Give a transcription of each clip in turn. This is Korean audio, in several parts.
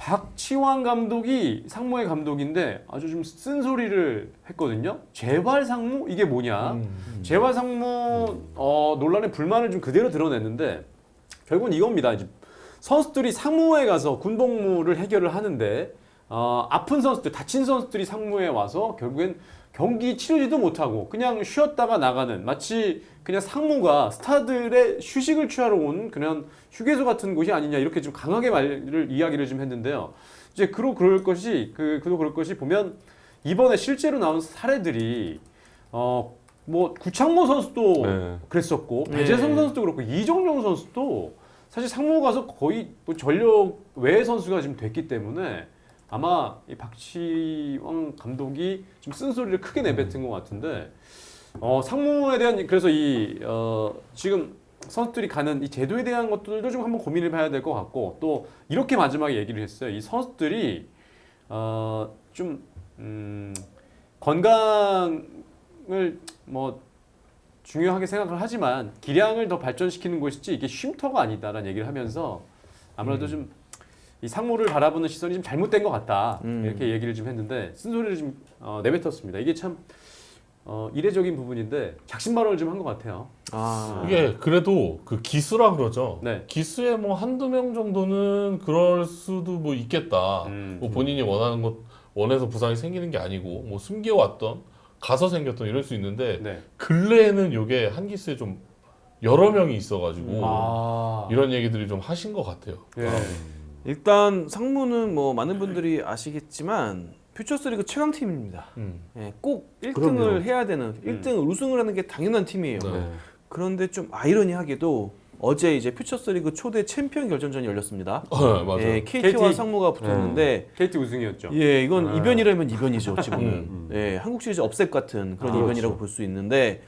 박치환 감독이 상무의 감독인데 아주 좀 쓴소리를 했거든요. 재활 상무 이게 뭐냐? 재활 상무 논란의 불만을 좀 그대로 드러냈는데 결국은 이겁니다. 이제 선수들이 상무에 가서 군복무를 해결을 하는데 아픈 선수들, 다친 선수들이 상무에 와서 결국엔 경기 치르지도 못하고 그냥 쉬었다가 나가는 마치 그냥 상무가 스타들의 휴식을 취하러 온 그냥 휴게소 같은 곳이 아니냐 이렇게 좀 강하게 이야기를 좀 했는데요. 이제 그럴 것이 보면 이번에 실제로 나온 사례들이 뭐 구창모 선수도 네. 그랬었고 배재성 선수도 그렇고 이정용 선수도 사실 상무 가서 거의 뭐 전력 외의 선수가 지금 됐기 때문에 아마 이 박치환 감독이 좀 쓴소리를 크게 내뱉은 것 같은데 상무에 대한 그래서 지금 선수들이 가는 이 제도에 대한 것들도 좀 한번 고민을 해야 될 것 같고 또 이렇게 마지막에 얘기를 했어요. 이 선수들이 좀 건강을 뭐 중요하게 생각을 하지만 기량을 더 발전시키는 것이지 이게 쉼터가 아니다라는 얘기를 하면서 아무래도 좀 이 상무를 바라보는 시선이 좀 잘못된 것 같다 이렇게 얘기를 좀 했는데 쓴소리를 좀 내뱉었습니다. 이게 참 이례적인 부분인데 작심발언을 좀 한 것 같아요. 이게 그래도 그 기수라 그러죠. 네. 기수에 뭐 한두 명 정도는 그럴 수도 뭐 있겠다. 뭐 본인이 원하는 것 원해서 부상이 생기는 게 아니고 뭐 숨겨왔던 가서 생겼던 이럴 수 있는데 네. 근래에는 요게 한 기수에 좀 여러 명이 있어가지고 이런 얘기들이 좀 하신 것 같아요. 예. 일단 상무는 뭐 많은 분들이 아시겠지만 퓨처스리그 최강팀입니다. 예, 꼭 1등을 그럼요. 해야 되는 1등 우승을 하는 게 당연한 팀이에요. 네. 그런데 좀 아이러니하게도 어제 이제 퓨처스리그 초대 챔피언 결정전이 열렸습니다. 맞아요. 예, KT와 KT. 상무가 붙었는데 KT 우승이었죠. 예, 이건 이변이라면 이변이죠, 어찌 보면. 예, 한국 시리즈 업셋 같은 그런 이변이라고 볼 수 있는데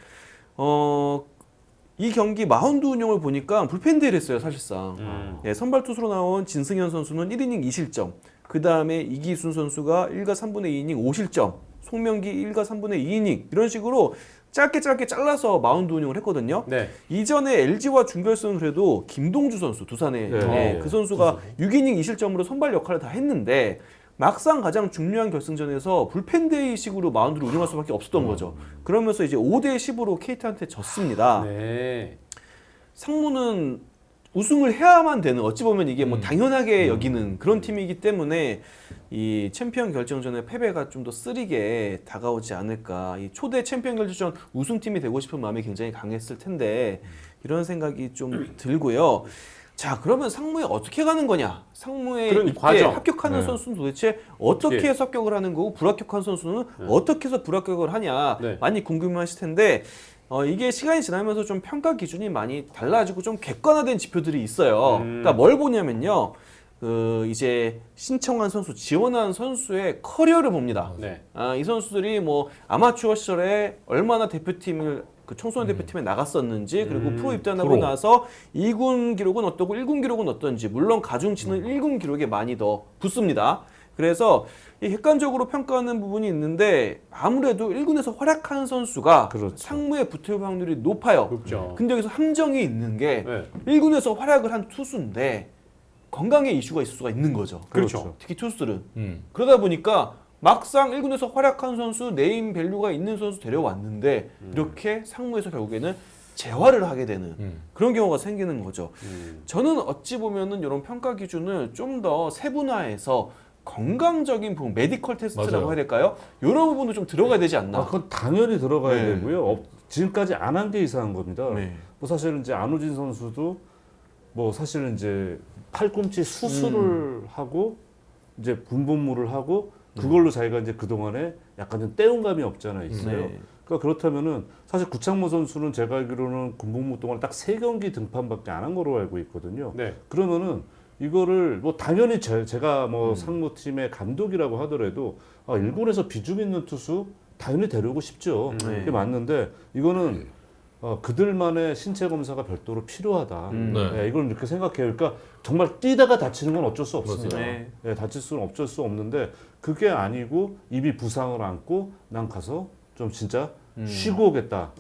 이 경기 마운드 운영을 보니까 불펜 대회를 했어요, 사실상. 예, 선발 투수로 나온 진승현 선수는 1이닝 2실점. 그 다음에 이기순 선수가 1과 3분의 2이닝 5실점. 송명기 1과 3분의 2이닝. 이런 식으로 짧게 잘라서 마운드 운영을 했거든요. 네. 이전에 LG와 준결승은 그래도 김동주 선수, 두산의 네. 그 선수가 6이닝 2실점으로 선발 역할을 다 했는데 막상 가장 중요한 결승전에서 불펜데이식으로 마운드를 운영할 수밖에 없었던 거죠. 그러면서 이제 5대 10으로 KT한테 졌습니다. 네. 상무는 우승을 해야만 되는 어찌 보면 이게 뭐 당연하게 여기는 그런 팀이기 때문에 이 챔피언 결정전의 패배가 좀 더 쓰리게 다가오지 않을까. 이 초대 챔피언 결정전 우승팀이 되고 싶은 마음이 굉장히 강했을 텐데 이런 생각이 좀 들고요. 자, 그러면 상무에 어떻게 가는 거냐? 상무에 그런 입대 과정. 합격하는 선수는 도대체 어떻게 해서 합격을 하는 거고 불합격한 선수는 어떻게 해서 불합격을 하냐? 네. 많이 궁금해하실 텐데 이게 시간이 지나면서 좀 평가 기준이 많이 달라지고 좀 객관화된 지표들이 있어요. 그러니까 뭘 보냐면요. 이제 신청한 선수, 지원한 선수의 커리어를 봅니다. 네. 이 선수들이 뭐 아마추어 시절에 얼마나 대표팀을 그 청소년 대표팀에 나갔었는지 그리고 프로 입단하고 프로. 나서 2군 기록은 어떻고 1군 기록은 어떤지 물론 가중치는 1군 기록에 많이 더 붙습니다. 그래서 이 객관적으로 평가하는 부분이 있는데 아무래도 1군에서 활약한 선수가 그렇죠. 상무에 붙을 확률이 높아요. 높죠. 근데 여기서 함정이 있는 게 네. 1군에서 활약을 한 투수인데 건강에 이슈가 있을 수가 있는 거죠. 그렇죠. 특히 투수들은. 그러다 보니까 막상 1군에서 활약한 선수, 네임 밸류가 있는 선수 데려왔는데 이렇게 상무에서 결국에는 재활을 하게 되는 그런 경우가 생기는 거죠. 저는 어찌 보면은 이런 평가 기준을 좀 더 세분화해서 건강적인 부분, 메디컬 테스트라고 맞아요. 해야 될까요? 이런 부분도 좀 들어가야 되지 않나. 그건 당연히 들어가야 네. 되고요. 지금까지 안 한 게 이상한 겁니다. 네. 뭐 사실은 이제 안우진 선수도 뭐 사실은 이제 팔꿈치 수술을 하고 이제 군복무를 하고 그걸로 자기가 이제 그 동안에 약간 좀 때운 감이 없잖아 있어요. 네. 그러니까 그렇다면은 사실 구창모 선수는 제가 알기로는 군복무 동안 딱 3경기 등판밖에 안 한 거로 알고 있거든요. 네. 그러면은 이거를 뭐 당연히 제가 뭐 상무팀의 감독이라고 하더라도 1군에서 비중 있는 투수 당연히 데려오고 싶죠. 그게 맞는데 이거는 그들만의 신체 검사가 별도로 필요하다. 네. 이걸 이렇게 생각해요. 그러니까 정말 뛰다가 다치는 건 어쩔 수 없습니다. 네. 다칠 수는 어쩔 수 없는데 그게 아니고 입이 부상을 안고 난 가서 좀 진짜 쉬고 오겠다.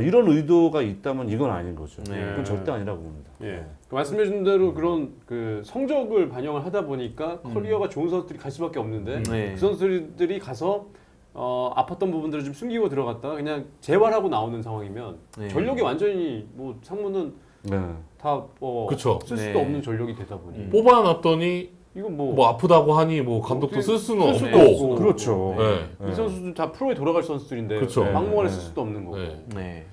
이런 의도가 있다면 이건 아닌 거죠. 네. 그건 절대 아니라고 봅니다. 예. 그 말씀해준 대로 그런 그 성적을 반영을 하다 보니까 커리어가 좋은 선수들이 갈 수밖에 없는데 네. 그 선수들이 가서 아팠던 부분들을 좀 숨기고 들어갔다가 그냥 재활하고 나오는 상황이면 네. 전력이 완전히 뭐 상무는 네. 다 그쵸. 쓸 수도 네. 없는 전력이 되다 보니 뽑아놨더니 이건 뭐 아프다고 하니 뭐 감독도 쓸 수는 쓸 수도 없고. 없고. 그렇죠. 네. 이 선수들 다 프로에 돌아갈 선수들인데 그쵸. 막무가내 네. 쓸 수도 없는 거고. 네. 네.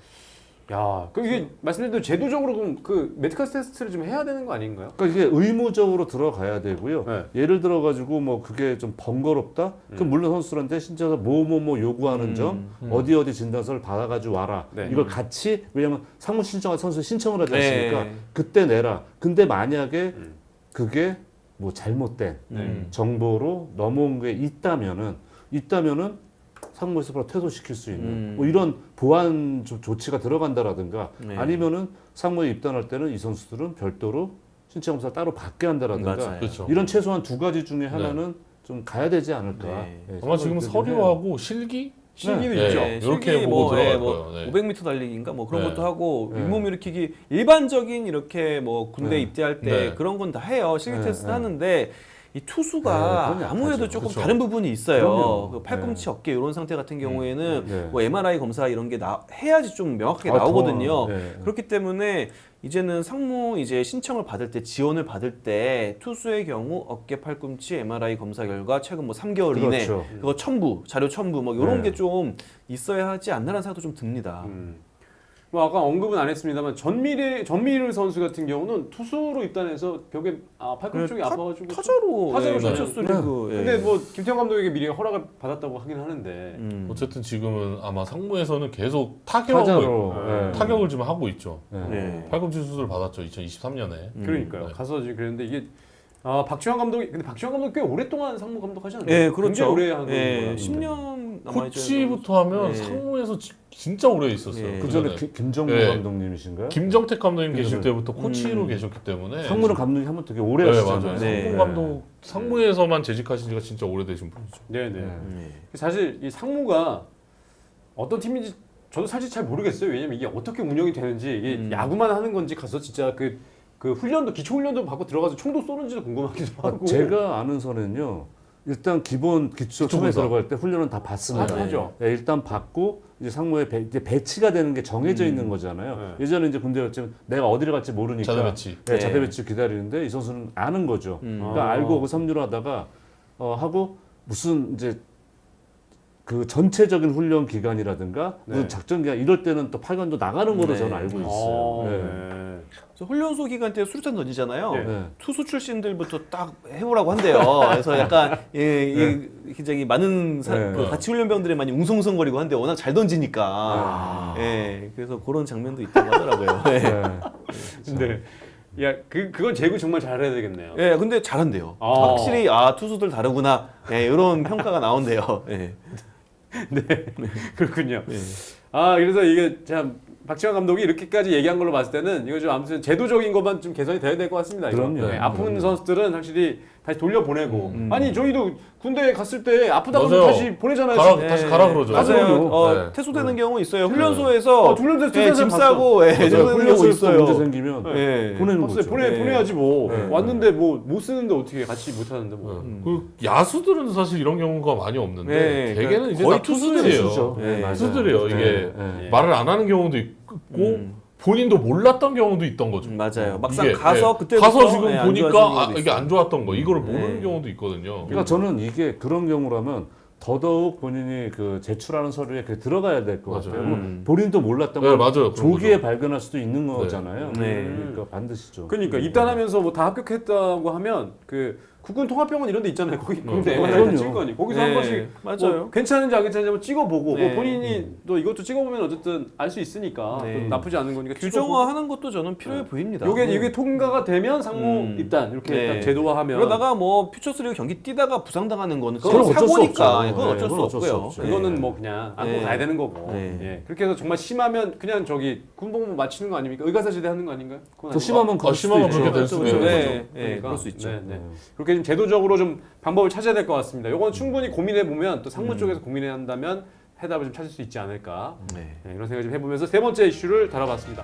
야, 그 이게 말씀드린 대로 제도적으로 그럼 그 메디컬 테스트를 좀 해야 되는 거 아닌가요? 그러니까 이게 의무적으로 들어가야 되고요. 네. 예를 들어 가지고 뭐 그게 좀 번거롭다. 그럼 물론 선수들한테 신청서 뭐 요구하는 점, 어디 진단서를 받아가지고 와라. 네. 이걸 같이 왜냐면 상무 신청한 선수 신청을 하지 네. 않습니까? 그때 내라. 근데 만약에 그게 뭐 잘못된 정보로 넘어온 게 있다면은 상무에서 바로 퇴소시킬 수 있는 뭐 이런 보안 조치가 들어간다라든가 네. 아니면은 상무에 입단할 때는 이 선수들은 별도로 신체 검사 따로 받게 한다라든가 맞아요. 그렇죠. 이런 최소한 두 가지 중에 하나는 좀 가야 되지 않을까. 네. 예, 아마 지금 생각이 들긴 해요. 서류하고 실기 실기도 네. 있죠. 네. 이렇게 실기 보고 들어갈 뭐 거예요. 네. 500m 달리기인가 뭐 그런 네. 것도 하고 네. 잇몸 일으키기 일반적인 이렇게 뭐 군대 네. 입대할 때 네. 그런 건 다 해요. 실기 네. 테스트 네. 하는데 이 네, 투수가 그건 아무래도 약하죠. 조금 그쵸. 다른 부분이 있어요. 그럼요. 그 팔꿈치, 어깨 이런 상태 같은 경우에는 네. 뭐 MRI 검사 이런 게 해야지 좀 명확하게 아, 나오거든요. 더, 네. 그렇기 때문에 이제는 상무 이제 신청을 받을 때 지원을 받을 때 투수의 경우 어깨, 팔꿈치 MRI 검사 결과 최근 뭐 3개월 이내 그렇죠. 그거 첨부, 자료 첨부 뭐 이런 네. 게 좀 있어야 하지 않나라는 생각도 좀 듭니다. 뭐 아까 언급은 안 했습니다만 전미르 선수 같은 경우는 투수로 입단해서 벽에 팔꿈치 쪽이 아파가지고 타자로 타자로 예, 전혀- 메이저스리그 예. 근데 뭐 김태형 감독에게 미리 허락을 받았다고 하긴 하는데 어쨌든 지금은 아마 상무에서는 계속 타격을 타자로 네. 타격을 좀 하고 있죠. 네. 네. 팔꿈치 수술 받았죠. 2023년에. 그러니까요. 네. 가서 지금 그랬는데 이게 박주환 감독이 근데 박주환 감독 꽤 오랫동안 상무 감독하지 않나요? 예, 그렇죠. 굉장히 오래 한 예, 거라고. 10년 남아 코치부터 하면 예. 상무에서 진짜 오래 있었어요. 예. 그 전에 전에. 김정무 네. 감독님이신가요? 김정택 감독님 계실 그죠. 때부터 코치로 계셨기 때문에 상무는 감독이 한번 되게 오래 네, 하시잖아요. 맞아요. 네. 상무 감독 상무에서만 재직하신 지가 진짜 오래되신 분이죠. 네네. 네. 사실 이 상무가 어떤 팀인지 저도 사실 잘 모르겠어요. 왜냐면 이게 어떻게 운영이 되는지 이게 야구만 하는 건지 가서 진짜 그 훈련도 기초 훈련도 받고 들어가서 총도 쏘는지도 궁금하기도 하고. 제가 아는 선은요. 일단 기초 처음에 기초부터. 들어갈 때 훈련은 다 받습니다. 하죠. 네, 일단 받고 이제 상무에 이제 배치가 되는 게 정해져 있는 거잖아요. 네. 예전에 이제 군대였지만 내가 어디를 갈지 모르니까 자대 배치. 네, 네. 자대 배치 기다리는데 이 선수는 아는 거죠. 그러니까 아. 알고 그 섬유를 하다가 하고 무슨 이제 그 전체적인 훈련 기간이라든가 무슨 네. 작전 기간 이럴 때는 또 8강도 나가는 거로 네. 저는 알고 있어요. 어, 네. 네. 그래서 훈련소 기간 때 수류탄 던지잖아요. 네. 네. 투수 출신들부터 딱 해보라고 한대요. 그래서 약간 굉장히 많은 네. 그 같이 훈련병들이 많이 웅성웅성거리고 한데 워낙 잘 던지니까. 예, 그래서 그런 장면도 있다고 하더라고요. 예. 네. 근데 야 그건 제구 정말 잘해야 되겠네요. 예, 근데 잘한대요. 아. 확실히 투수들 다르구나. 예, 이런 평가가 나온대요. 예. 네. 그렇군요. 예. 그래서 이게 참 박지환 감독이 이렇게까지 얘기한 걸로 봤을 때는 이거 좀 아무튼 제도적인 것만 좀 개선이 돼야 될 것 같습니다. 이거. 그럼요. 네, 아픈 그럼요. 선수들은 확실히 다시 돌려보내고 아니 저희도 군대 갔을 때 아프다고 맞아요. 다시 보내잖아요. 다시 가라 그러죠. 맞아요. 네. 퇴소되는 경우 있어요. 훈련소에서 훈련소에서 예, 짐 봤어. 싸고 퇴소되는 경우 훈련소에서 있어요. 문제 생기면 예. 보내는 봤어요. 거죠. 보내야지 뭐 네. 왔는데 뭐 못 쓰는데 어떻게 같이 못 하는데 뭐. 그 야수들은 사실 이런 경우가 많이 없는데 네, 대개는 이제 거의 다 투수들이에요. 투수죠. 네. 맞아요. 투수들이에요. 이게 네. 말을 안 하는 경우도 있고 본인도 몰랐던 경우도 있던 거죠. 맞아요. 막상 이게, 가서 네. 그때부터 가서 지금 안 보니까 좋아지는 경우도 이게 있어요. 안 좋았던 거 이거를 모르는 네. 경우도 있거든요. 그러니까 저는 이게 그런 경우라면 더더욱 본인이 그 제출하는 서류에 그게 들어가야 될 것 맞아요. 같아요. 뭐 본인도 몰랐던 네, 걸 맞아요. 그런 조기에 거죠. 발견할 수도 있는 거잖아요. 네. 그러니까 반드시죠. 그러니까 입단하면서 뭐 다 합격했다고 하면 그 국군 통합병원 이런 데 있잖아요. 거기 근데 그럼요. MRI 찍을 거 아니. 거기서 한 네, 번씩 맞아요. 뭐 괜찮은지 안 괜찮은지 한번 찍어보고 네. 뭐 본인이 또 이것도 찍어보면 어쨌든 알 수 있으니까 네. 또 나쁘지 않은 거니까 규정화하는 것도 저는 필요해 보입니다. 이게 통과가 되면 상무 입단 이렇게 네. 딱 제도화하면 그러다가 뭐 퓨처스리그 경기 뛰다가 부상당하는 거는 그건 그건 어쩔 수 사고니까 없죠. 그건 네, 어쩔 수 그건 어쩔 수 없고요. 없죠. 그거는 뭐 그냥 안고 네. 가야 되는 거고. 네. 예. 그렇게 해서 정말 심하면 그냥 저기 군복무 마치는 거 아닙니까? 의가사시대 하는 거 아닌가요? 그건 더 아닌가? 심하면 그럴 수도 심하면 있죠. 그렇게 될 수도 네, 있는 네, 거죠. 네, 그럴 수 있죠. 네, 네. 그렇게 좀 제도적으로 좀 방법을 찾아야 될 것 같습니다. 이건 충분히 고민해 보면 또 상무 쪽에서 고민해 한다면 해답을 좀 찾을 수 있지 않을까 네. 이런 생각 좀 해보면서 세 번째 이슈를 다뤄봤습니다.